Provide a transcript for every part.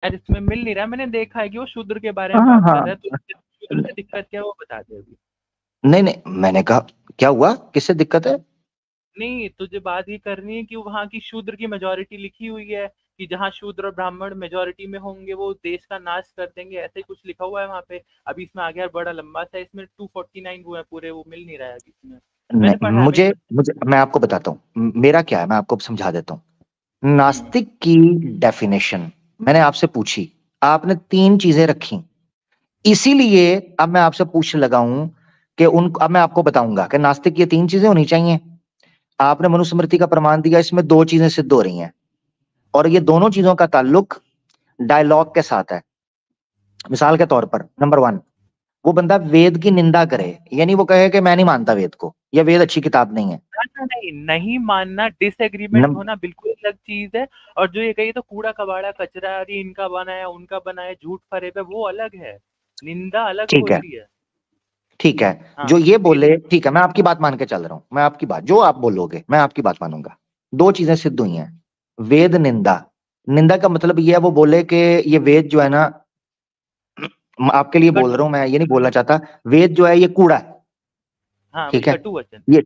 यार इसमें मिल नहीं रहा, मैंने देखा है कि वो शूद्र के बारे में हाँ बात कर रहा हाँ। है, तो शूद्र से दिक्कत क्या है वो बता दे अभी। नहीं नहीं, मैंने कहा क्या हुआ, किससे दिक्कत है? नहीं, तुझे बात ये करनी है कि वहाँ की शूद्र की मेजोरिटी लिखी हुई है, कि जहाँ शूद्र और ब्राह्मण मेजोरिटी में होंगे वो देश का नाश कर देंगे, ऐसे ही कुछ लिखा हुआ है वहाँ पे। अभी इसमें आ गया बड़ा लंबा सा, इसमें 249 वो है पूरे, वो मिल नहीं रहा है अभी इसमें। मैंने नहीं, पढ़ा है मुझे मुझे मैं आपको बताता हूँ मेरा क्या है, मैं आपको समझा देता हूँ। हम्म। नास्तिक की डेफिनेशन मैंने आपसे पूछी, आपने तीन चीजें रखी, इसीलिए अब मैं आपसे पूछने लगा हूं कि उन अब मैं आपको बताऊंगा कि नास्तिक की ये तीन चीजें होनी चाहिए। आपने मनुस्मृति का प्रमाण दिया, इसमें दो चीजें सिद्ध हो रही हैं, और ये दोनों चीजों का ताल्लुक डायलॉग के साथ है। मिसाल के तौर पर, नंबर वन, वो बंदा वेद की निंदा करे, यानी वो कहे कि मैं नहीं मानता वेद को, या वेद अच्छी किताब नहीं है। ना नहीं, नहीं मानना, डिसएग्रीमेंट नम, होना बिल्कुल अलग चीज है। और जो ये कही तो कूड़ा कबाड़ा कचरा, अरे इनका बनाया उनका बनाया, झूठ फरेब है, वो अलग है। निंदा अलग ठीक है, होती है। ठीक है। हाँ, जो ये वेद बोले, ठीक है, मैं आपकी बात मान के चल रहा हूं, मैं आपकी बात, जो आप बोलोगे मैं आपकी बात मानूंगा। दो चीजें सिद्ध हुई हैं। वेद निंदा, निंदा का मतलब ये है वो बोले कि ये वेद जो है ना, आपके लिए बोल कटु, रहा हूं मैं, ये नहीं बोलना चाहता, वेद जो है ये कूड़ा है। हाँ वही ठीक है, कटु वचन। ये,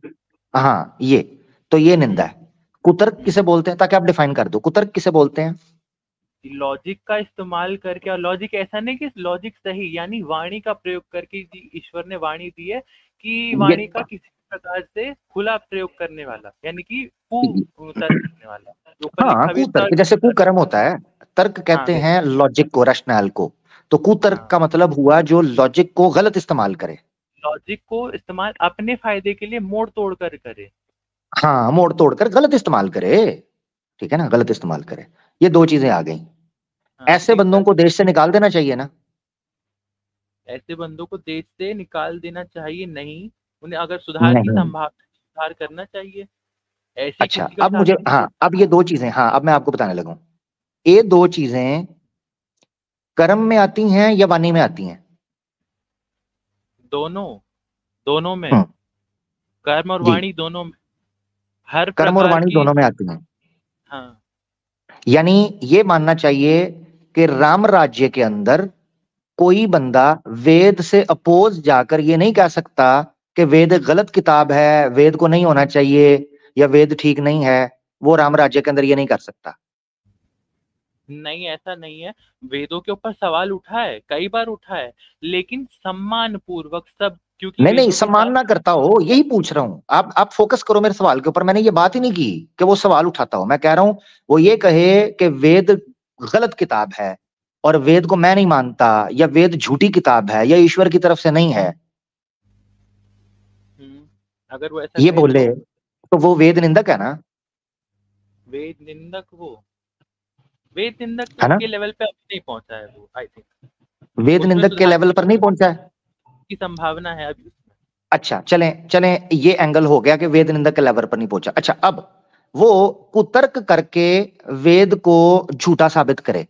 हाँ ये, तो ये निंदा हम्म। है। कुतर्क हम्म। किसे बोलते हैं, ताकि आप डिफाइन कर दो, कुतर्क किसे बोलते हैं? लॉजिक का इस्तेमाल करके, और लॉजिक ऐसा नहीं कि लॉजिक सही, यानी वाणी का प्रयोग करके, ईश्वर ने वाणी दी है कि ये, वाणी का किसी प्रकार से खुला प्रयोग करने वाला, यानी कि तर्क करने वाला, जो ऊपर हाँ, लिखा भी है, कुतर्क तर्क जैसे तर्क। कुकर्म होता है, तर्क हाँ कहते वैसे। हैं लॉजिक को, रैशनैल को। तो कुतर्क हाँ, का मतलब हुआ जो लॉजिक को गलत इस्तेमाल करे। लॉजिक को इस्तेमाल अपने फायदे के लिए मोड़ तोड़ कर करे। हाँ, मोड़ तोड़ कर गलत इस्तेमाल करे, ठीक है ना, गलत इस्तेमाल करे। ये दो चीजें आ गई। हाँ ऐसे बंदों तीसरा, को देश से निकाल देना चाहिए ना? ऐसे बंदों को देश से निकाल देना चाहिए नहीं, उन्हें अगर सुधार की नहीं। संभावना है, सुधार करना चाहिए। ऐसे ही अच्छा, किसी का अब साथ मुझे, नहीं हाँ, दे। अब ये दो चीजें, हाँ, अब मैं आपको बताने लगा हूं। ये दो चीजें कर्म में आती हैं या वाणी में आती हैं? दोनों, दोनों में, हम्म। कर्म और जी, वाणी दोनों में, हर कर्म और प्रकार वाणी की। दोनों में आती हैं। हाँ। यानी ये मानना चाहिए कि राम राज्य के अंदर कोई बंदा वेद से अपोज जाकर ये नहीं कह सकता कि वेद गलत किताब है, वेद को नहीं होना चाहिए, या वेद ठीक नहीं है। वो राम राज्य के अंदर ये नहीं कर सकता। नहीं ऐसा नहीं है, वेदों के ऊपर सवाल उठा है, कई बार उठा है, लेकिन सम्मान पूर्वक सब, क्योंकि नहीं नहीं, वेदों के सम्मान साथ। ना करता हो, यही पूछ रहा हूं। आप फोकस करो मेरे सवाल के ऊपर, मैंने ये बात ही नहीं की कि वो सवाल उठाता हो। मैं कह रहा हूं वो ये कहे कि वेद गलत किताब है, और वेद को मैं नहीं मानता, या वेद झूठी किताब है, या ईश्वर की तरफ से नहीं है, अगर वो ऐसा ये कहे बोले, तो वो वेद निंदक है ना? वेद निंदक वो, वेद निंदक है ना? के लेवल पे अभी नहीं पहुंचा है वो, आई थिंक। वेद उसमें निंदक के सुधार लेवल पर नहीं पहुंचा है। की संभावना है अभी उसमें। अच्छा, चलें चलें, ये एंगल हो गया कि वेद निंदक के लेवल पर नहीं पहुंचा। अच्छा, अब वो कुतर्क करके वेद को झूठा साबित करे,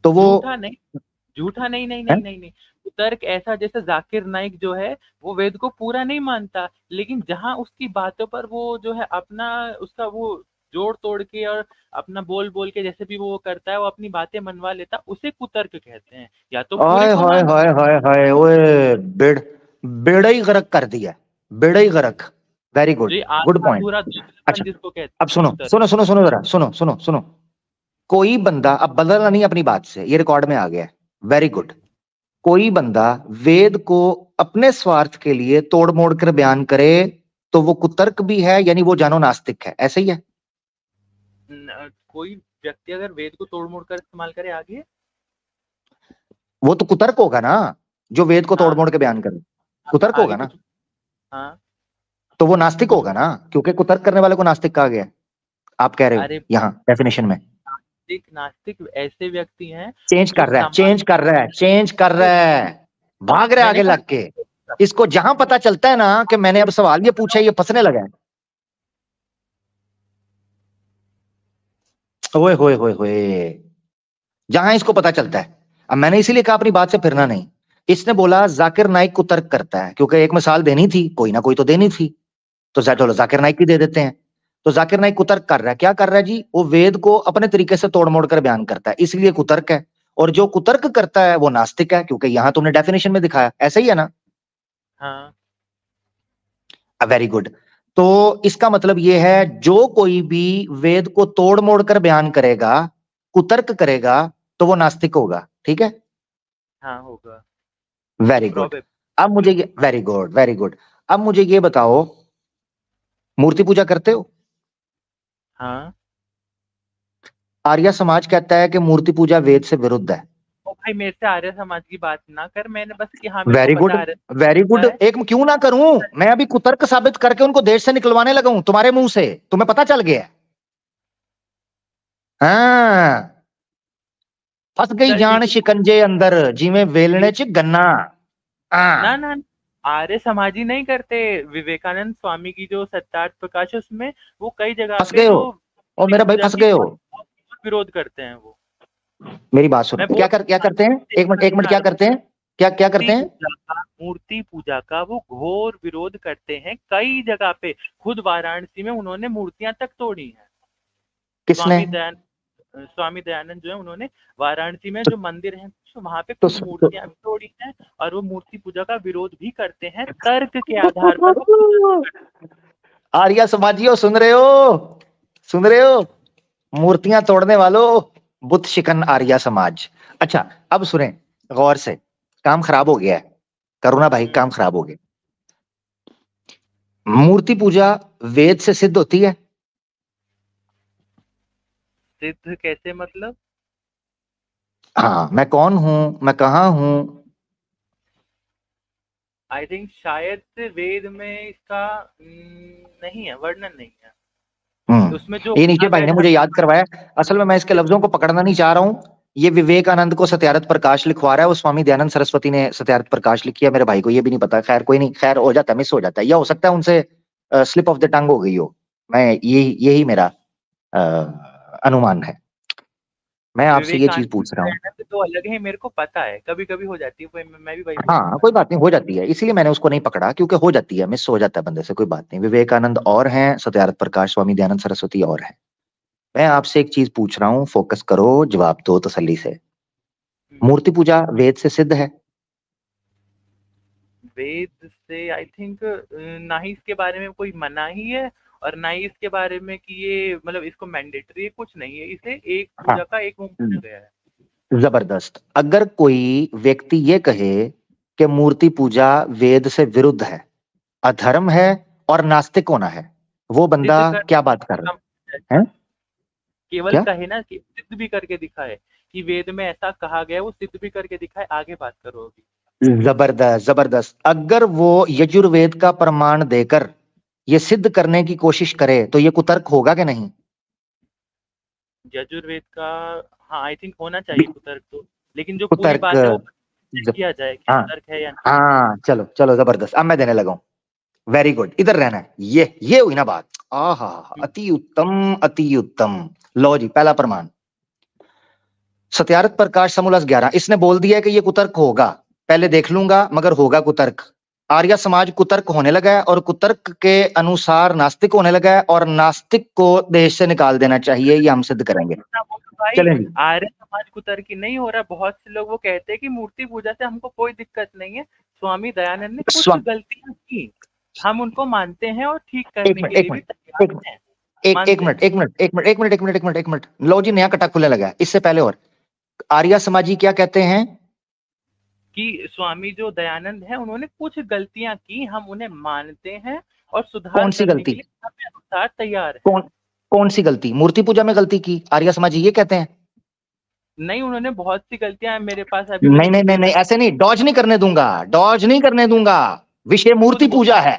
तो वो, झूठा नहीं, झूठा नहीं, नहीं है? नहीं नहीं नहीं। तर्क ऐसा, जैसे जाकिर नाइक जो है, वो वेद को पूरा नहीं मानता, लेकिन जहां उसकी बातों पर वो जो है अपना, उसका वो जोड़ तोड़ के और अपना बोल बोल के जैसे भी वो करता है, वो अपनी बातें मनवा लेता, उसे कुतर्क कहते हैं। या तो पूरे हाय को हाय मानता हाय हाय हाय, ओए, बेड़, बेड़ा ही गर्क कर दिया, बेड़ा ही गर्क। वेरी जो गुड, ये गुड आधा पॉइंट। अधूरा दोगलापन अच्छा, जिसको कहते अब हैं, सुनो कुतर्क। सुनो सुनो सुनो जरा, सुनो सुनो सुनो। कोई बंदा, अब बदलना नहीं अपनी बात से, ये रिकॉर्ड में आ गया है। Very good. कोई बंदा वेद को अपने स्वार्थ के लिए तोड़ मोड़ कर बयान करे, तो वो कुतर्क भी है, यानी वो जानो नास्तिक है, ऐसे ही है? कोई व्यक्ति अगर वेद को तोड़ मोड़ कर इस्तेमाल करे आगे। वो तो कुतर्क होगा ना, जो वेद को तोड़ हाँ मोड़ के बयान करे, हाँ, कुतर्क आगे होगा ना। कुछ। हाँ तो वो नास्तिक कुछ। होगा ना, क्योंकि कुतर्क करने वाले को नास्तिक कहा गया है, आप कह रहे हो अरे यहाँ डेफिनेशन में। नास्तिक, नास्तिक ऐसे व्यक्ति हैं चेंज जो कर रहा है, समाज चेंज कर रहा है, चेंज कर रहा है, भाग रहे मैंने आगे लग के। कहा। इसको जहां पता चलता है ना कि मैंने अब सवाल ये पूछा, ये फंसने लगा है। ओए होए होए होए, जहां इसको पता चलता है। अब मैंने इसीलिए कहा अपनी बात से फिरना नहीं। इसने बोला जाकिर नाइक को तर्क करता है, क्योंकि एक मिसाल देनी थी, कोई ना कोई तो देनी थी, तो चलो हाँ जाकिर नाइक की दे देते हैं। तो जाकिर नाइक कुतर्क कर रहा है। क्या कर रहा है जी? वो वेद को अपने तरीके से तोड़ मोड़ कर बयान करता है, इसलिए कुतर्क है। और जो कुतर्क करता है वो नास्तिक है, क्योंकि यहां तुमने डेफिनेशन में दिखाया, ऐसा ही है ना? हाँ वेरी गुड। तो इसका मतलब यह है, जो कोई भी वेद को तोड़ मोड़ कर बयान करेगा, कुतर्क करेगा, तो वो नास्तिक होगा। ठीक है, हाँ होगा। Very good. प्रोबेबल। अब मुझे ये, वेरी गुड वेरी गुड, अब मुझे ये बताओ, मूर्ति पूजा करते हो? हाँ। आर्य समाज कहता है कि मूर्ति पूजा वेद से विरुद्ध है। ओ भाई, मेरे से आर्य समाज की बात ना कर, मैंने बस कि हाँ मेरे को वेरी पता गुड है आर्य वेरी समाज गुड। होता है। एक क्यों ना करूं, मैं अभी कुतर्क साबित करके उनको देश से निकलवाने लगा हूं तुम्हारे मुंह से, तुम्हें पता चल गया? हाँ, फंस गई चल जान ठीक है। शिकंजे अंदर, जिਵੇਂ वेलने च गन्ना। ना हाँ, ना, आर्य समाजी नहीं करते। विवेकानंद स्वामी की जो सत्यार्थ प्रकाश है उसमें वो कई जगह फंस पे गए हो, जो और मूर्ति मेरा भाई पूजा फंस की गए हो। विरोध करते हैं वो। मेरी बात सुनो, मैं बोल क्या करते हैं? एक मिनट, क्या करते हैं? क्या करते हैं? मूर्ति पूजा का वो घोर विरोध करते हैं कई जगह पे। खुद वाराणसी में उन्होंने मूर्तियां तक तोड़ी हैं। किसने? स्वामी दयानंद जो है उन्होंने वाराणसी में तो, जो मंदिर है वहां पे तो, खुद तो, मूर्तियां भी तोड़ी हैं। और वो मूर्ति पूजा का विरोध भी करते हैं, तर्क के आधार पर वो पूजा नहीं करते। आर्या समाजियों, सुन रहे हो? सुन रहे हो? मूर्तियां तोड़ने वालों, बुत शिकन आर्या समाज। अच्छा, अब सुने गौर से, काम खराब हो गया है करुणा भाई, काम खराब हो गया। मूर्ति पूजा वेद से सिद्ध होती है? सिद्ध कैसे मतलब? हाँ, मैं कौन हूं, मैं कहां हूं? आई थिंक शायद से वेद में इसका नहीं है, वर्णन नहीं है उसमें जो ये नीचे कहा भाई गया ने मुझे याद करवाया। असल में मैं इसके लफ्जों को पकड़ना नहीं चाह रहा हूं। ये विवेकानंद को सत्यार्थ प्रकाश लिखवा रहा है, वो स्वामी दयानंद सरस्वती ने सत्यार्थ प्रकाश लिखी है, मेरे भाई को ये भी नहीं पता। खैर कोई नहीं, खैर हो जाता है, मिस हो जाता है, या हो सकता है उनसे स्लिप ऑफ द टंग हो गई हो। मैं यही मेरा अ, अनुमान है। मैं आपसे ये चीज विवेकानंद पूछ रहा हूँ। दयानंद तो अलग है, मेरे को पता है, कभी कभी हो जाती है मैं भी वही बोल हाँ, दूंगा। कोई बात नहीं, हो जाती है, इसीलिए मैंने उसको नहीं पकड़ा, क्योंकि हो जाती है, मिस हो जाता है बंदे से, कोई बात नहीं। विवेकानंद और हैं, सत्यार्थ प्रकाश स्वामी दयानंद सरस्वती और है। मैं आपसे एक चीज पूछ रहा हूँ, फोकस करो, जवाब दो तसल्ली से। मूर्ति पूजा वेद से सिद्ध है? वेद से आई थिंक ना ही इसके बारे में कोई मना ही है, और ना ही इसके बारे में कि ये मतलब इसको मैंडेटरी है, कुछ नहीं है, इसे एक हाँ, पूजा का एक रूप माना गया है। जबरदस्त। अगर कोई व्यक्ति ये कहे कि मूर्ति पूजा वेद से विरुद्ध है, अधर्म है और नास्तिक होना है, वो बंदा सिद्ध कर क्या बात कर रहा है? केवल क्या? कहे ना कि सिद्ध भी करके दिखाए कि वेद में ऐसा कहा गया है, वो सिद्ध भी करके दिखाए, आगे बात करो अभी। जबरदस्त जबरदस्त। अगर वो यजुर्वेद का प्रमाण देकर ये सिद्ध करने की कोशिश करे, तो ये कुतर्क होगा कि नहीं? यजुर्वेद का, हाँ आई थिंक होना चाहिए कुतर्क तो, लेकिन जो पूरी कुतर्क, बात है वो चेक किया जाए कि हाँ तर्क है या नहीं। हाँ, चलो चलो, जबरदस्त, अब मैं देने लगा हूं। वेरी गुड, इधर रहना है। ये हुई ना बात। आहा, अति उत्तम अति उत्तम। लो जी, पहला प्रमाण, सत्यार्थ प्रकाश समूलस 11, इसने बोल दिया है कि ये कुतर्क होगा। पहले देख लूंगा, मगर होगा कुतर्क। आर्य समाज कुतर्क होने लगा है, और कुतर्क के अनुसार नास्तिक होने लगा है, और नास्तिक को देश से निकाल देना चाहिए, ये हम सिद्ध करेंगे। वो तो भाई चलें जी। आर्य समाज कुतर्की नहीं हो रहा। बहुत से लोग वो कहते हैं कि मूर्ति पूजा से हमको कोई दिक्कत नहीं है, स्वामी दयानंद ने कुछ गलतियां की, हम उनको मानते हैं और ठीक एक करने मिनट के एक लिए भी मिनट तैयार एक हैं, एक एक मानते हैं। मिनट एक मिनट एक मिनट एक मिनट एक मिनट एक मिनट एक मिनट लो जी, नया कटा खुलने लगा है। इससे पहले और आर्य समाजी क्या कहते हैं? कि स्वामी जो दयानंद है उन्होंने कुछ गलतियां की, हम उन्हें मानते हैं और सुधार कौन सी करने के गलती? लिए अपने अनुसार तैयार हैं। कौन कौन सी गलती? मूर्ति पूजा में गलती की आर्य समाजी ये कहते हैं? नहीं, उन्होंने बहुत सी गलतियां मेरे पास नहीं अभी नहीं नहीं नहीं, ऐसे नहीं, डॉज नहीं करने दूंगा, डॉज नहीं करने दूंगा। विषय खुद मूर्ति बोला। पूजा है।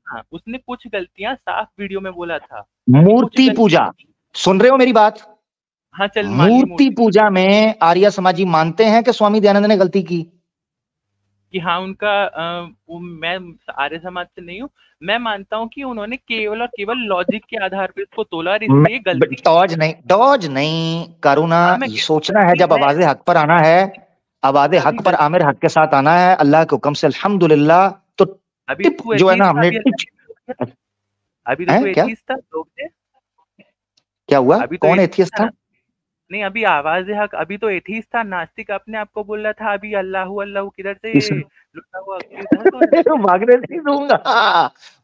हाँ, उसने कुछ गलतियां साफ वीडियो में बोला था कि कुछ मूर्ति गलतियां पूजा, की। सुन रहे हो मेरी बात? हाँ चल, मान ली मूर्ति मूर्ति पूजा में आर्य समाजी मानते हैं कि स्वामी दयानंद ने गलती की। कि हाँ उनका मैं आर्य समाज से नहीं हूँ, मैं मानता हूँ कि उन्होंने केवल और केवल लॉजिक के आधार पर इसको तोला और इसलिए गलती की। डॉज नहीं, करुणा, हाँ मैं ये कह सोचना है, वही जब है, आवाज़े हक पर आना है, आवाज़े अभी हक पर गलती, आमिर हक के साथ आना है, अल्लाह के हुक्म से अल्हम्दुलिल्लाह। तो अभी टिप तू जो है ना, एथीस्ट था, हमने अभी टिच अभी तो है तू क्या? एथीस्ट था लोग थे। क्या हुआ, अभी तो कौन एथिस्ट एथियस्ट था था? ना। नहीं, अभी आवाज हक अभी तो एथिस्ट था, नास्तिक अपने आप को बोल रहा था। अभी अल्लाहू अल्लाहू किधर से किस लुटा हुआ, किधर कौन लग गया? भागने नहीं दूंगा,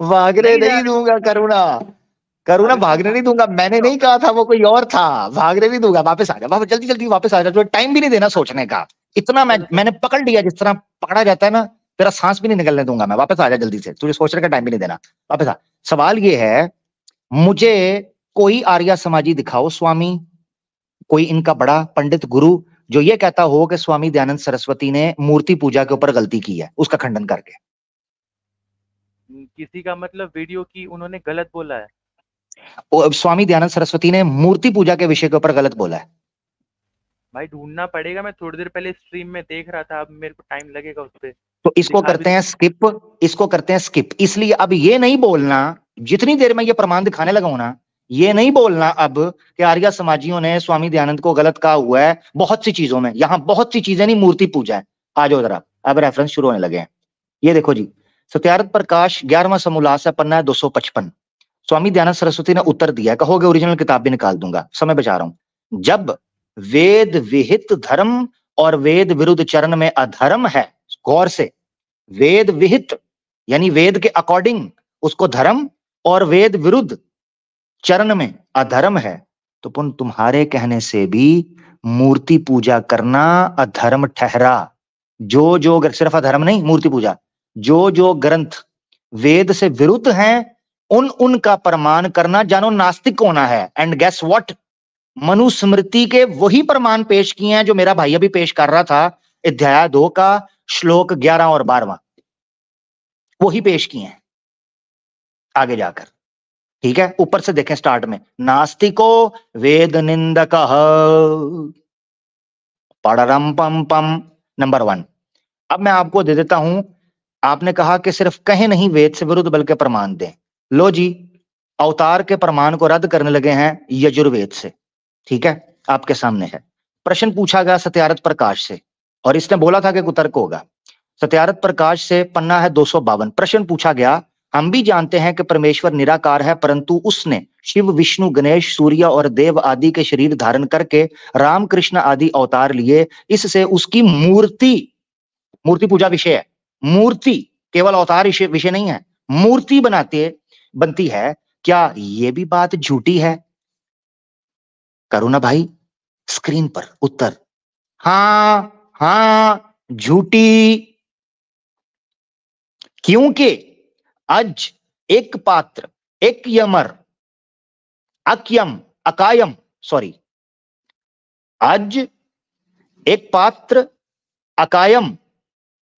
भागने नहीं जा नहीं रहा। दूंगा करुणा, करुणा अब इसमें भागने नहीं दूंगा। मैंने नहीं कहा था, वो कोई और था। भागने नहीं दूंगा, वापस आ जा, वापस जल्दी जल्दी वापस आ जा, तुझे टाइम भी नहीं देना सोचने का। इतना चलो चलो। मैंने पकड़ लिया, जिस तरह पकड़ा जाता है ना, तेरा सांस भी नहीं निकलने दूंगा मैं। वापस आ जा जल्दी से, तुझे सोचने का टाइम भी नहीं देना, वापस आ। सवाल ये है, मुझे कोई आर्य समाजी दिखाओ स्वामी, कोई इनका बड़ा पंडित गुरु जो ये कहता हो कि स्वामी दयानंद सरस्वती ने मूर्ति पूजा के ऊपर गलती की है, उसका खंडन करके। किसी का मतलब वीडियो की उन्होंने गलत बोला है? स्वामी दयानंद सरस्वती ने मूर्ति पूजा के विषय के ऊपर गलत बोला है। भाई ढूंढना पड़ेगा, मैं थोड़ी देर पहले स्ट्रीम में देख रहा था, अब मेरे को टाइम लगेगा उस पे। तो इसको दिखा भी करते हैं स्किप, इसको करते हैं स्किप। इसलिए अब ये नहीं बोलना, जितनी देर में ये प्रमाण दिखाने लगा हूं ना, ये नहीं बोलना अब कि आर्य समाजियों ने स्वामी दयानंद को गलत कहा हुआ है बहुत सी चीजों में। यहां बहुत सी चीजें नहीं, मूर्ति पूजा है। आ जाओ जरा, अब रेफरेंस शुरू होने लगे हैं। ये देखो जी, सत्यार्थ प्रकाश 11वां समोल्लास है, पन्ना है 255। स्वामी दयानंद सरस्वती ने उत्तर दिया है, कहोगे ओरिजिनल किताब भी निकाल दूंगा, समय बचा रहा हूं। जब वेद विहित धर्म और वेद विरुद्ध चरण में अधर्म है, गौर से, वेद विहित यानी वेद के अकॉर्डिंग उसको धर्म, और वेद विरुद्ध चरण में अधर्म है, तो पुन तुम्हारे कहने से भी मूर्ति पूजा करना अधर्म ठहरा। जो सिर्फ अधर्म नहीं, मूर्ति पूजा, जो ग्रंथ वेद से विरुद्ध हैं, उनका प्रमाण करना जानो नास्तिक होना है। एंड गेस व्हाट, मनुस्मृति के वही प्रमाण पेश किए हैं जो मेरा भाई अभी पेश कर रहा था, अध्याय 2 का श्लोक 11 और 12, वही पेश किए हैं आगे जाकर। ठीक है, ऊपर से देखें, स्टार्ट में नास्तिको वेद निंदक पड़रम पम पम, नंबर 1। अब मैं आपको दे देता हूं, आपने कहा कि सिर्फ कहे नहीं वेद से विरुद्ध बल्कि प्रमाण दें। लो जी, अवतार के प्रमाण को रद्द करने लगे हैं यजुर्वेद से। ठीक है, आपके सामने है। प्रश्न पूछा गया सत्यार्थ प्रकाश से, और इसने बोला था कि कुतर्क होगा। सत्यार्थ प्रकाश से पन्ना है 252। प्रश्न पूछा गया, हम भी जानते हैं कि परमेश्वर निराकार है, परंतु उसने शिव विष्णु गणेश सूर्य और देव आदि के शरीर धारण करके राम कृष्ण आदि अवतार लिए, इससे उसकी मूर्ति, मूर्ति पूजा विषय है, मूर्ति केवल अवतार विषय नहीं है, मूर्ति बनती है। क्या यह भी बात झूठी है? करुणा भाई, स्क्रीन पर उत्तर, हां हां झूठी। क्योंकि अज एक पात्र एक यमर अक्यम अकायम, सॉरी, अज एक पात्र अकायम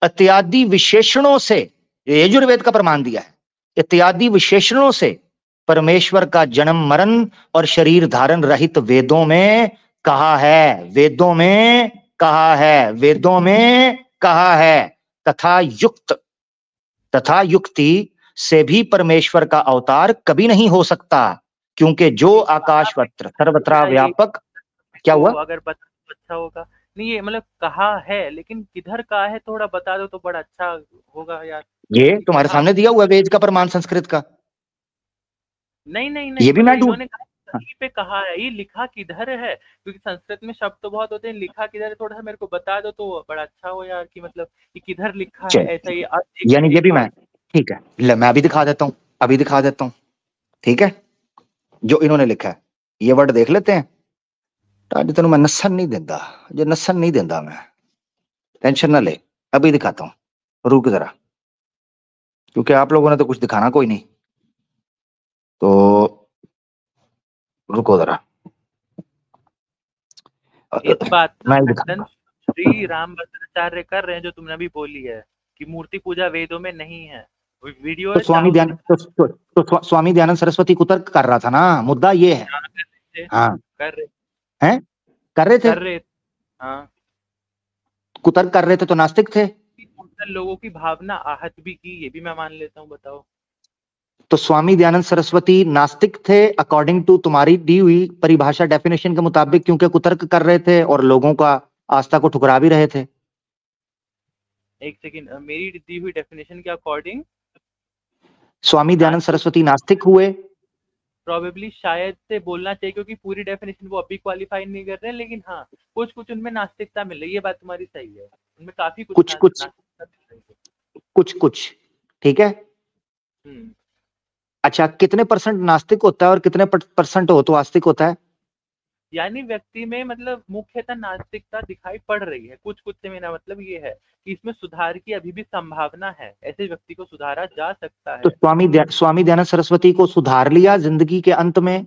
इत्यादि विशेषणों से, यजुर्वेद का प्रमाण दिया है, इत्यादि विशेषणों से परमेश्वर का जन्म मरण और शरीर धारण रहित वेदों में कहा है, वेदों में कहा है, वेदों में कहा है। तथा युक्ति से भी परमेश्वर का अवतार कभी नहीं हो सकता, क्योंकि जो आकाशवत्र सर्वत्र व्यापक। क्या तो हुआ? अगर बता तो अच्छा होगा। नहीं, ये मतलब कहा है, लेकिन किधर कहा है थोड़ा बता दो तो बड़ा अच्छा होगा यार। ये तुम्हारे कहा, सामने दिया हुआ वेद का प्रमाण संस्कृत का। नहीं नहीं ये नहीं, भी मतलब मैं ढूंढ, इन्होंने कहा कहीं पे कहा है, ये लिखा किधर है? क्योंकि संस्कृत में शब्द तो बहुत होते हैं, लिखा किधर है थोड़ा सा मेरे को बता दो तो बड़ा अच्छा हो यार, कि मतलब कि किधर लिखा है ऐसा। ये यानी ये एक भी मैं, पाठ। ठीक है, ले मैं अभी दिखा देता हूं, अभी दिखा देता हूं। ठीक है, जो इन्होंने लिखा है ये वर्ड देख लेते हैं। आज तेन मैं नसन नहीं देता, जो नसन नहीं देता मैं, टेंशन ना ले, अभी दिखाता हूं, रुक जरा, क्योंकि आप लोगों ने तो कुछ दिखाना कोई नहीं, तो रुको जरा। इस बात का मैं ही खंडन दिखाऊंगा। श्री राम भद्राचार्य कर रहे हैं, जो तुमने अभी बोली है कि मूर्ति पूजा वेदों में नहीं है। वीडियो तो है, चाहो तो दिखा। स्वामी दयानंद सरस्वती कुतर्क कर रहा था ना, मुद्दा ये है। हाँ, कर रहे थे। हाँ, कर रहे हैं, कर रहे थे, कर रहे थे। हाँ। कुतर्क कर रहे थे तो नास्तिक थे। लोगों की भावना आहत भी की, ये भी मैं मान लेता हूँ, बताओ। तो स्वामी दयानंद सरस्वती नास्तिक थे अकॉर्डिंग टू तुम्हारी दी हुई परिभाषा डेफिनेशन के मुताबिक, क्योंकि कुतर्क कर रहे थे और लोगों का आस्था को ठुकरा भी रहे थे। एक सेकंड, मेरी दी हुई डेफिनेशन के अकॉर्डिंग स्वामी दयानंद नास्तिक। सरस्वती नास्तिक हुए प्रोबेबली शायद से बोलना चाहिए, क्योंकि पूरी डेफिनेशन वो अभी क्वालिफाई नहीं कर रहे हैं, लेकिन हाँ कुछ कुछ उनमें नास्तिकता मिल रही है, ये बात तुम्हारी सही है, उनमें काफी कुछ कुछ कुछ नास्तिकता मिल रही है। कुछ कुछ ठीक है। हम्म। अच्छा, कितने परसेंट नास्तिक होता है और कितने परसेंट हो तो आस्तिक होता है? यानी व्यक्ति में मतलब मुख्यतः नास्तिकता दिखाई पड़ रही है, कुछ कुछ से मेरा मतलब ये है कि इसमें सुधार की अभी भी संभावना है, ऐसे व्यक्ति को सुधारा जा सकता तो है। स्वामी दयानंद सरस्वती को सुधार लिया जिंदगी के अंत में,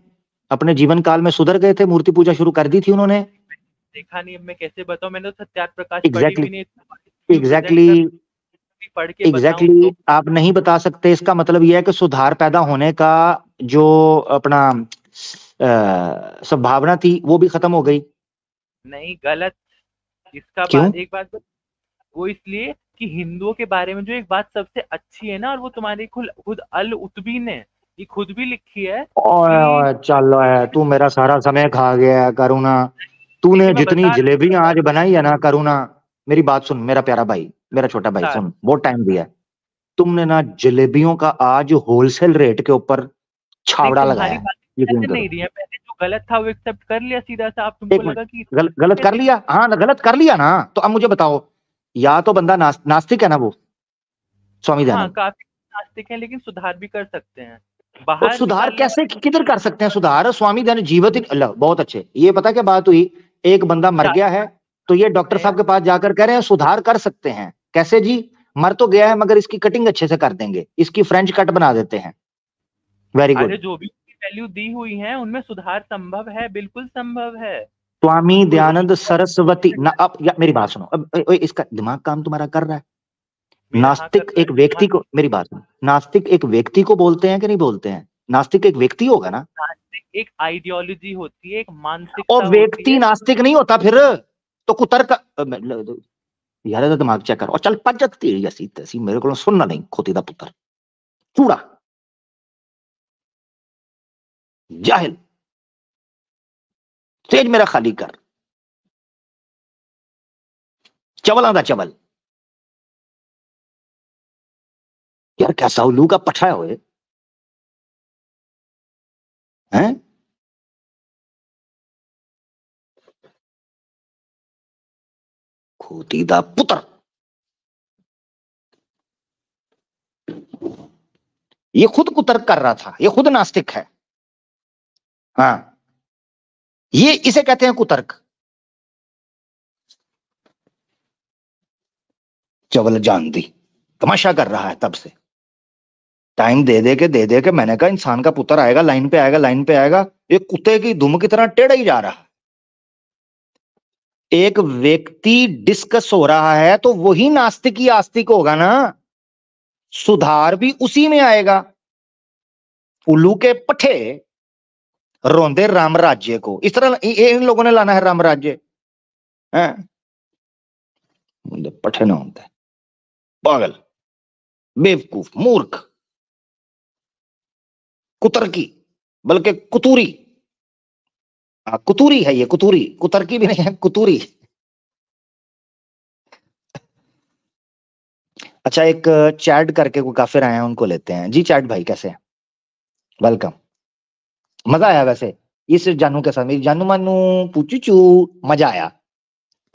अपने जीवन काल में सुधर गए थे, मूर्ति पूजा शुरू कर दी थी उन्होंने। देखा नहीं, अब मैं कैसे बताऊं, मैंने तो सत्यार्थ प्रकाश पढ़ी एग्जैक्टली भी नहीं, क्यों प्रेजेंट एग्जैक्टली कर पढ़ के बताऊं एग्जैक्टली तो। आप नहीं बता सकते। इसका मतलब यह है कि सुधार पैदा होने का जो अपना संभावना थी वो भी खत्म हो गई। नहीं, गलत। इसका क्यों? बात एक बात वो इसलिए कि हिंदुओं के बारे में जो एक बात सबसे अच्छी है ना, और वो तुम्हारी खुद खुद अल उतबी ने ये खुद भी लिखी है ओए कि ओए चल ओए, तू मेरा सारा समय खा गया है करुणा। तूने देखिए मैं जितनी बता जलेबियां आज बनाई है ना करुणा, मेरी बात सुन मेरा प्यारा भाई, मेरा छोटा भाई, बता- सुन, बहुत टाइम दिया है। तुमने ना जलेबियों का आज होलसेल रेट के ऊपर नहीं, छावड़ा लगाया तुम्हारी है, बात यकीन ऐसे नहीं करो। रही है, मैंने जो गलत था वो एक्सेप्ट कर लिया सीधा सा, आप तुमको एक मिनट, लगा कि गलत कर कैसे। लिया? हाँ गलत कर लिया ना, तो अब मुझे बताओ, या तो बंदा नास्तिक है ना वो, स्वामी हाँ दयानंद, काफी नास्तिक है, लेकिन सुधार भी कर सकते हैं, और बाहर सुधार निकालने कैसे वाले किधर कर सकते हैं सुधार? स्वामी दयानंद जीवित अल्लाह, बहुत अच्छे, ये पता क्या बात हुई, एक बंदा मर गया शादी है, तो ये डॉक्टर में। साहब के पास जाकर कह रहे हैं सुधार कर सकते हैं। कैसे जी? मर तो गया है मगर इसकी कटिंग अच्छे से कर देंगे, इसकी फ्रेंच कट बना देते हैं। वेरी अरे गुड। जो भी वैल्यू दी हुई है उनमें सुधार संभव है, बिल्कुल संभव है। स्वामी कोई वो दयानंद सरस्वती ना, अब या मेरी बात सुनो, अब इसका दिमाग काम तुम्हारा कर रहा है? मेरा हाँ कर नास्तिक रहा है एक व्यक्ति को, मेरी बात सुनो, नास्तिक एक व्यक्ति को बोलते हैं कि नहीं बोलते हैं? नास्तिक एक व्यक्ति होगा ना, नास्तिक एक आइडियोलॉजी होती है, एक और मानसिकता होती व्यक्ति है। नास्तिक नहीं होता फिर? तो कुतर्क यार तो दिमाग चेक कर, और चल पच जाती है ऐसी तैसी, मेरे को सुनना नहीं खोती दा पुत्र, चूड़ा, जाहिल, तेज मेरा खाली कर, चवल आदा चवल। यार कैसा उल्लू का पठा है हैं? खोती दा पुत्र, ये खुद कुतर्क कर रहा था, ये खुद नास्तिक है। हाँ, ये इसे कहते हैं कुतर्क। चवल जान दी, तमाशा कर रहा है तब से, टाइम दे के मैंने कहा इंसान का पुत्र आएगा, लाइन पे आएगा, लाइन पे आएगा, ये कुत्ते की दुम की तरह टेढ़ा ही जा रहा है। एक व्यक्ति डिस्कस हो रहा है तो वही नास्तिक ही आस्तिक होगा ना, सुधार भी उसी में आएगा। उल्लू के पठे रोंदे राम राज्य को, इस तरह इन लोगों ने लाना है राम राज्य है? पठे ना होते, पागल, बेवकूफ, मूर्ख, कुतर्की, बल्कि कुतूरी। कुतूरी है ये, कुतूरी, कुतर्की भी नहीं है, कुतूरी। अच्छा, एक चैट करके कोई काफिर आए हैं, उनको लेते हैं जी। चैट भाई कैसे हैं? वेलकम। मजा आया वैसे इस जानू के साथ, मेरी जानू मानू पूछू चू, मजा आया।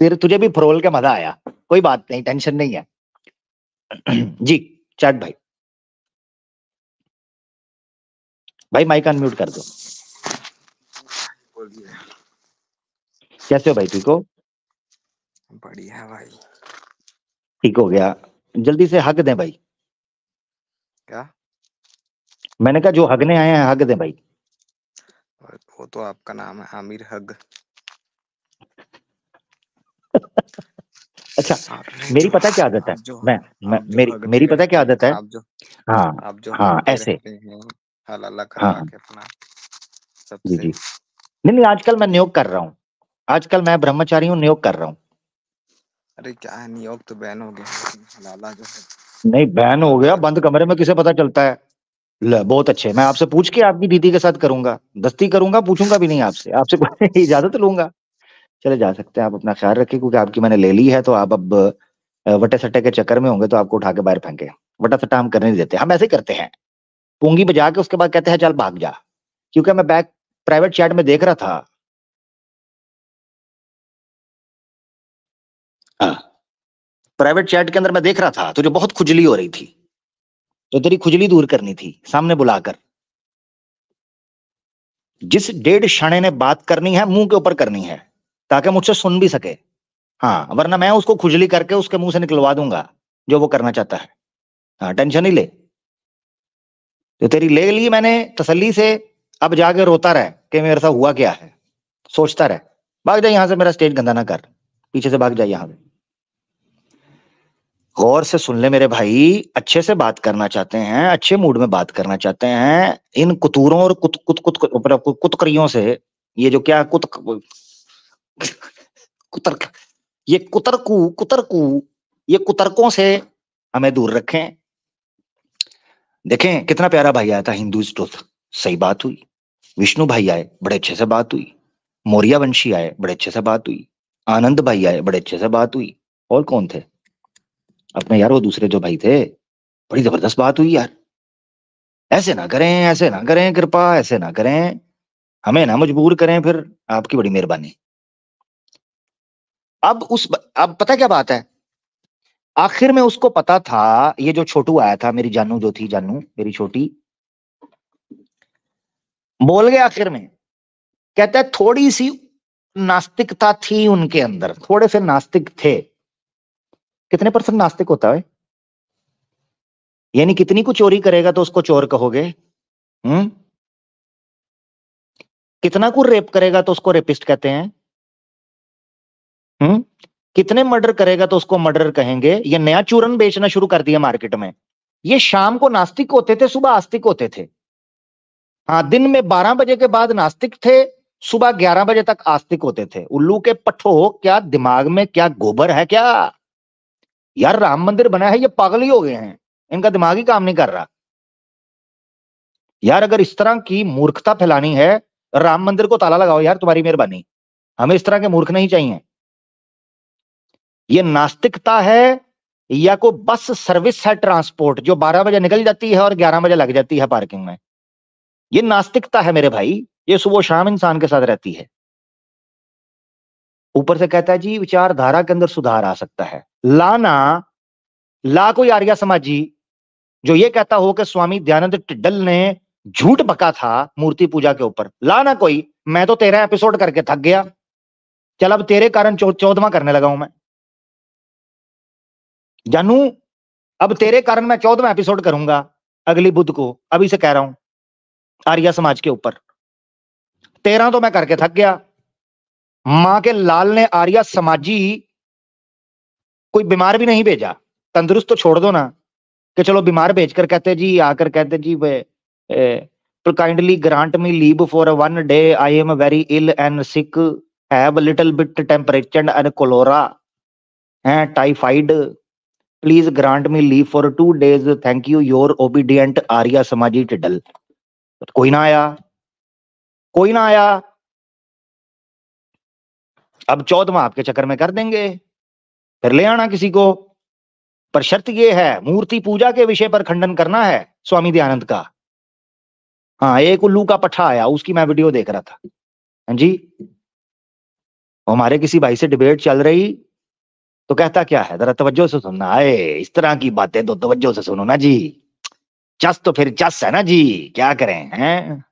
तेरे तुझे भी फरोल के मजा आया, कोई बात नहीं, टेंशन नहीं है। जी चैट भाई, भाई माइक अनम्यूट कर दो। बोलिए। कैसे हो भाई, ठीक हो? बढ़िया भाई। ठीक हो गया, जल्दी से हक दें भाई। क्या? मैंने कहा जो हगने आए हैं हक दें भाई। वो तो आपका नाम है आमिर हग। अच्छा, आपने मेरी जो पता क्या आदत है, आप जो मैं आप जो मेरी हगते पता क्या रहते हैं, आदत है? हाँ आप जो हाँ हगते ऐसे, रहते हैं हलाला करवा हाँ के अपना जी सबसे। जी, नहीं नहीं, आजकल मैं नियोग कर रहा हूँ, आजकल मैं ब्रह्मचारी हूँ, नियोग कर रहा हूँ। अरे क्या है, नियोग तो बैन हो गया, लेकिन हलाला जो है नहीं बैन हो बहुत गया, अच्छा बंद कमरे में किसे पता चलता है? ले बहुत अच्छे, मैं आपसे पूछ के आपकी दीदी के साथ करूंगा, दस्ती करूंगा, पूछूंगा भी नहीं आपसे, आपसे कोई इजाजत लूंगा। चले जा सकते हैं, आप अपना ख्याल रखिए, क्योंकि आपकी मैंने ले ली है, तो आप अब वटे सट्टे के चक्कर में होंगे तो आपको उठा के बाहर फेंके। वटा सट्टा हम करने नहीं देते, हम ऐसे ही करते हैं, पूंगी बजा के उसके बाद कहते हैं चल भाग जा। क्योंकि मैं बैक प्राइवेट चैट में देख रहा था। प्राइवेट चैट के अंदर मैं देख रहा था, तुझे बहुत खुजली हो रही थी, तो तेरी खुजली दूर करनी थी सामने बुलाकर। जिस 1.5 शाणे ने बात करनी है मुंह के ऊपर करनी है, ताकि मुझसे सुन भी सके। हाँ, वरना मैं उसको खुजली करके उसके मुंह से निकलवा दूंगा जो वो करना चाहता है। हाँ, टेंशन ही ले। तो तेरी ले ली मैंने तसल्ली से, अब जाके रोता रहे कि मेरे साथ हुआ क्या है, सोचता रहे। भाग जा यहां से, मेरा स्टेज गंदा ना कर, पीछे से भाग जा यहां से। गौर से सुन ले मेरे भाई, अच्छे से बात करना चाहते हैं, अच्छे मूड में बात करना चाहते हैं, इन कुतूरों और कुतकरियों से, ये जो क्या ये ये कुतरकों से हमें दूर रखें। देखें कितना प्यारा भाई आया था, हिंदू ट्रुथ, सही बात हुई। विष्णु भाई आए, बड़े अच्छे से बात हुई। मौर्या वंशी आए, बड़े अच्छे से बात हुई। आनंद भाई आए, बड़े अच्छे से बात हुई। और कौन थे अपने यार, वो दूसरे जो भाई थे, बड़ी जबरदस्त बात हुई यार। ऐसे ना करें, ऐसे ना करें, कृपा ऐसे ना करें, हमें ना मजबूर करें फिर, आपकी बड़ी मेहरबानी। अब पता क्या बात है, आखिर में उसको पता था, ये जो छोटू आया था, मेरी जानू जो थी, जानू मेरी छोटी, बोल गया आखिर में, कहता है थोड़ी सी नास्तिकता थी उनके अंदर, थोड़े से नास्तिक थे। कितने % नास्तिक होता है? यानी कितनी को चोरी करेगा तो उसको चोर कहोगे? कितना को रेप करेगा तो उसको रेपिस्ट कहते हैं? कितने मर्डर करेगा तो उसको मर्डर कहेंगे? ये नया चूरन बेचना शुरू कर दिया मार्केट में। ये शाम को नास्तिक होते थे, सुबह आस्तिक होते थे। हाँ, दिन में 12 बजे के बाद नास्तिक थे, सुबह 11 बजे तक आस्तिक होते थे। उल्लू के पट्ठो, क्या दिमाग में क्या गोबर है क्या यार? राम मंदिर बना है, ये पागल ही हो गए हैं, इनका दिमाग ही काम नहीं कर रहा यार। अगर इस तरह की मूर्खता फैलानी है, राम मंदिर को ताला लगाओ यार, तुम्हारी मेहरबानी। हमें इस तरह के मूर्ख नहीं चाहिए। ये नास्तिकता है या कोई बस सर्विस है ट्रांसपोर्ट, जो 12 बजे निकल जाती है और 11 बजे लग जाती है पार्किंग में? ये नास्तिकता है मेरे भाई, ये सुबह शाम इंसान के साथ रहती है। ऊपर से कहता है जी विचारधारा के अंदर सुधार आ सकता है। ला कोई आर्य समाजी जो ये कहता हो कि स्वामी दयानंद टिड्डल ने झूठ बका था मूर्ति पूजा के ऊपर, ला ना कोई। मैं तो 13 एपिसोड करके थक गया, चल अब तेरे कारण 14वां करने लगा हूं मैं जानू। अब तेरे कारण मैं 14वां एपिसोड करूंगा अगली बुध को, अभी से कह रहा हूं, आर्य समाज के ऊपर। 13 तो मैं करके थक गया। मां के लाल ने आर्य समाजी कोई बीमार भी नहीं भेजा, तंदुरुस्त तो छोड़ दो ना, कि चलो बीमार भेजकर कहते जी, आकर कहते जी वे kindly grant me leave for 1 day, I am very ill and sick, have little bit temperature and cholera and typhoid, please grant me leave for 2 days, thank you, your obedient Arya Samaji टिड्डल। कोई ना आया, कोई ना आया। अब 14वां आपके चक्कर में कर देंगे, फिर ले आना किसी को। पर शर्त यह है, मूर्ति पूजा के विषय पर खंडन करना है स्वामी दयानंद का। हाँ, एक उल्लू का पट्ठा आया, उसकी मैं वीडियो देख रहा था। हाँ जी, हमारे किसी भाई से डिबेट चल रही, तो कहता क्या है, जरा तवज्जो से सुनना। आए इस तरह की बातें तो तवज्जो से सुनो ना जी, चस तो फिर चस है ना जी, क्या करें हैं?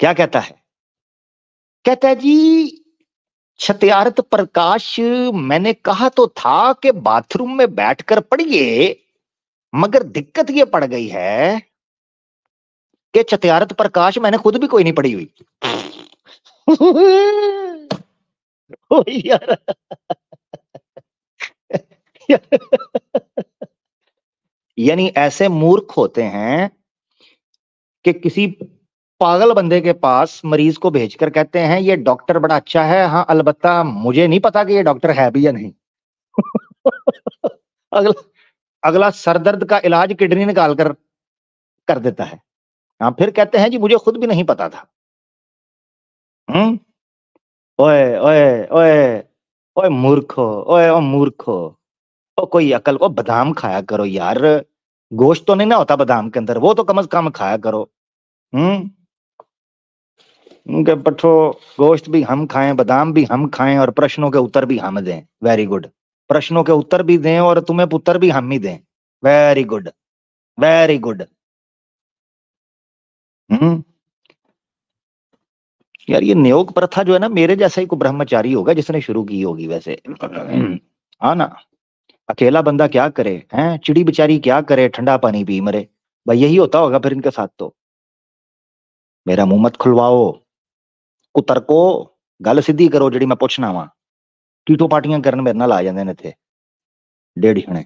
क्या कहता है? कहता है जी सत्यार्थ प्रकाश, मैंने कहा तो था कि बाथरूम में बैठकर पढ़िए, मगर दिक्कत ये पड़ गई है कि सत्यार्थ प्रकाश मैंने खुद भी कोई नहीं पढ़ी हुई। ओ यार, यानी ऐसे मूर्ख होते हैं कि किसी पागल बंदे के पास मरीज को भेजकर कहते हैं ये डॉक्टर बड़ा अच्छा है, हाँ अलबत्ता मुझे नहीं पता कि ये डॉक्टर है भी या नहीं। अगला अगला सरदर्द का इलाज किडनी निकाल कर देता है। हाँ, फिर कहते हैं जी मुझे खुद भी नहीं पता था। ओए ओए ओए ओए मूर्खो, ओए ओ मूर्खो, ओ कोई अकल को, बादाम खाया करो यार, गोश्त तो नहीं ना होता बादाम के अंदर, वो तो कम से कम खाया करो। उनके पठो गोश्त भी हम खाएं, बादाम भी हम खाएं और प्रश्नों के उत्तर भी हम दें। Very good. प्रश्नों के उत्तर भी दें और तुम्हें पुत्र भी हम ही दें। Very good, very good. यार ये नियोग प्रथा जो है ना, मेरे जैसा ही कोई ब्रह्मचारी होगा जिसने शुरू की होगी वैसे। हाँ ना, अकेला बंदा क्या करे, हैं चिड़ी बेचारी क्या करे, ठंडा पानी पी मरे। भाई यही होता होगा फिर इनके साथ तो। मेरा मुंह मत खुलवाओ, कुतर को गल सीधी करो जड़ी मैं पूछना वा। टीटो पार्टियां करने मेरे नाल आ जांदे ने इत्थे डेढ़ जने।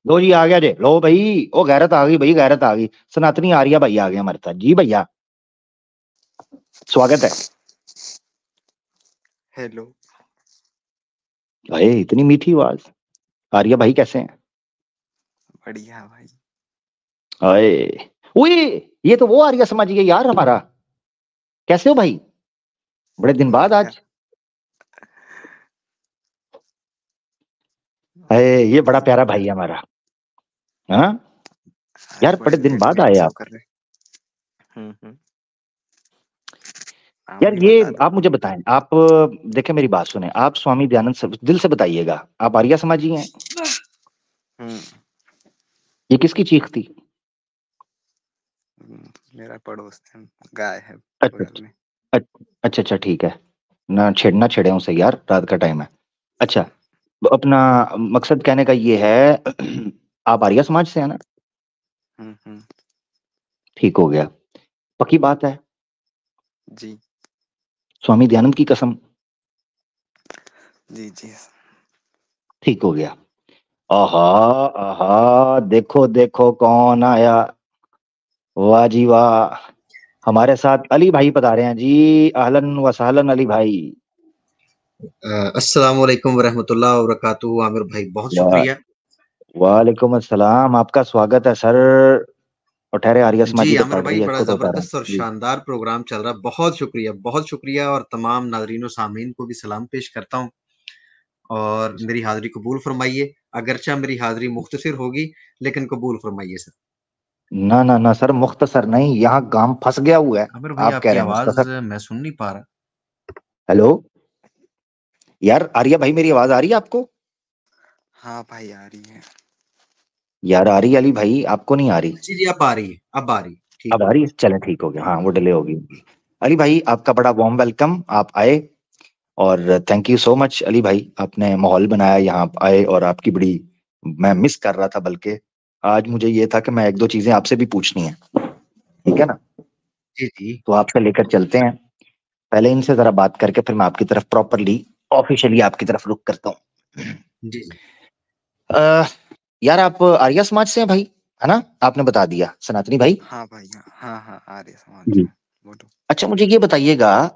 लो जी आ गया जे, लो भाई ओ गैरत आ गई भाई, गैरत आ गई। सनातनी आर्या भाई आ गया हमारे साथ जी। भैया स्वागत है। हेलो। भाई इतनी मीठी आवाज। आर्या भाई कैसे हैं? बढ़िया भाई। अरे ओए, ये तो वो आर्या समाजी है यार हमारा। कैसे हो भाई, बड़े दिन बाद बढ़िया। आज। अरे ये बड़ा प्यारा भाई है हमारा। हाँ आज यार, बड़े बड़े दिन लेट बाद लेट आए शो आप। कर रहे। हम्म। यार नाम भी ये बता दो। आप मुझे बताएं, आप देखें मेरी बात सुने, आप स्वामी दयानंद दिल से बताइएगा, आप आर्या समाजी हैं? हम्म। ये किसकी चीख थी? मेरा पड़ोस है, गाय है अच्छा बगल में। अच्छा अच्छा ठीक है। ना छेड़ना छेड़े उनसे यार, रात का टाइम है। अच्छा, तो अपना मकसद कहने का ये है, आप आर्या समाज से है ना? हम्म। ठीक हो गया, पक्की बात है। जी स्वामी दयानंद की कसम। जी जी। ठीक हो गया। आहा, आहा, देखो देखो कौन आया। वाह जी वाह, हमारे साथ अली भाई पधारे हैं जी। अहलन व सहलन अली भाई। अस्सलाम वालेकुम वरहमतुल्लाह वबरकातुहू। आमिर भाई बहुत वाह, शुक्रिया। वालेकुम अस्सलाम, आपका स्वागत है सर। और ठहरे आर्य जी समाजी तो आमिर पढ़ रही भाई है, बड़ा खुद होता रहा ज़बरदस्त और जी। शानदार प्रोग्राम चल रहा है। बहुत शुक्रिया और तमाम नाज़रीन और सामीन को भी सलाम पेश करता हूँ और मेरी हाज़िरी कबूल फरमाइए। अगरचे मेरी हाज़िरी मुख्तसर होगी लेकिन कबूल फरमाइए सर। ना ना ना सर, मुख्तसर नहीं, यहाँ काम फंस गया हुआ है। आमिर भाई आप कह आपकी रहे हैं आवाज़ मुख्तसर। मैं सुन नहीं पा रहा। हेलो यार आर्या भाई, मेरी आवाज आ रही है आपको? हाँ भाई आ रही है। यार आ रही है अली भाई, आपको नहीं आ रही? जी जी अब आ रही है, अब आ रही है, ठीक अब हो आ रही गया। है, चलें ठीक हो गया। हाँ वो डिले होगी। अली भाई आपका बड़ा वार्म वेलकम, आप आए। और thank you so much Ali भाई, आपने माहौल बनाया, यहाँ आप आए और आपकी बड़ी, मैं मिस कर रहा था बल्कि। आज मुझे ये था कि मैं एक दो चीजें आपसे भी पूछनी है, ठीक है ना? जी जी तो आपसे लेकर चलते हैं। पहले इनसे जरा बात करके फिर मैं आपकी तरफ प्रॉपरली ऑफिशियली आपकी तरफ रुक करता हूँ। जी जी। अह, यार आप आर्य समाज से हैं भाई, है ना? आपने बता दिया सनातनी भाई। हाँ भाई हाँ आर्य समाज जी। से। बोलो। अच्छा मुझे ये बताइएगा,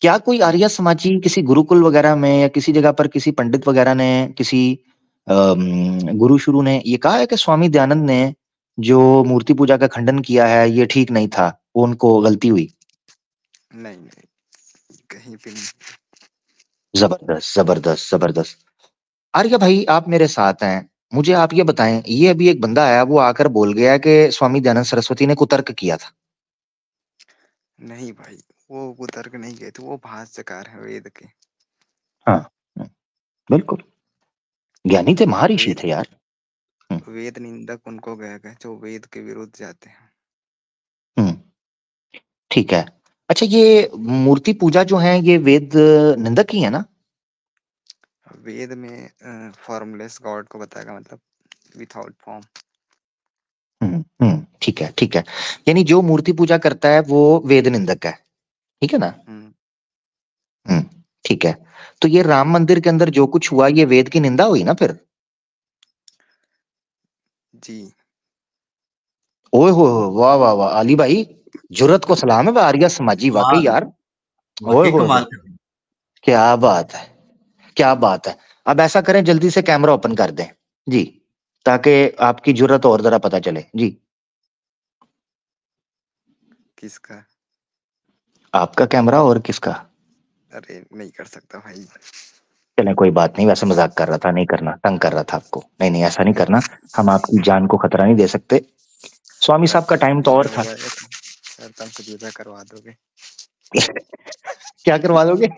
क्या कोई आर्य समाजी किसी गुरुकुल वगैरह में या किसी जगह पर किसी पंडित वगैरह ने, किसी गुरु शुरू ने ये कहा है कि स्वामी दयानंद ने जो मूर्ति पूजा का खंडन किया है ये ठीक नहीं था, वो उनको गलती हुई? नहीं नहीं, कहीं पे नहीं। जबरदस्त जबरदस्त जबरदस्त। आर्य भाई आप मेरे साथ हैं, मुझे आप ये बताएं, ये अभी एक बंदा आया वो आकर बोल गया कि स्वामी दयानंद सरस्वती ने कुतर्क किया था। नहीं भाई, वो कुतर्क नहीं गए थे, वो भाष्यकार है वेद के। हाँ, हम्म, बिल्कुल, ज्ञानी थे, महर्षि वेद थे यार। हम्म, वेद निंदक उनको कहा गया जो वेद के विरुद्ध जाते हैं। हम्म, ठीक है। अच्छा ये मूर्ति पूजा जो है ये वेद निंदक ही है ना? वेद में फॉर्मलेस गॉड को बताएगा, मतलब विथआउट फॉर्म। ठीक है ठीक है। यानी जो मूर्ति पूजा करता है वो वेद निंदक है, ठीक है ना? हम्म। हम्म, ठीक है। तो ये राम मंदिर के अंदर जो कुछ हुआ ये वेद की निंदा हुई ना फिर? जी। ओए हो, वाह वाह वाह अली भाई, जुर्रत को सलाम है आर्य समाजी, वाकई कमाल, यार। ओए वाकई हो, कमाल कर रहे हैं। क्या बात है, क्या बात है। अब ऐसा करें जल्दी से कैमरा ओपन कर दें जी, ताकि आपकी जुर्रत और जरा पता चले जी। किसका? आपका कैमरा और किसका? अरे नहीं कर सकता भाई। चलें कोई बात नहीं, वैसे मजाक कर रहा था, नहीं करना, तंग कर रहा था आपको। नहीं नहीं ऐसा नहीं करना, हम आपकी जान को खतरा नहीं दे सकते। स्वामी साहब का टाइम तो और जुदा हो था। जाएगा तो सर, तुम जुदा करवा दोगे। क्या करवा दोगे?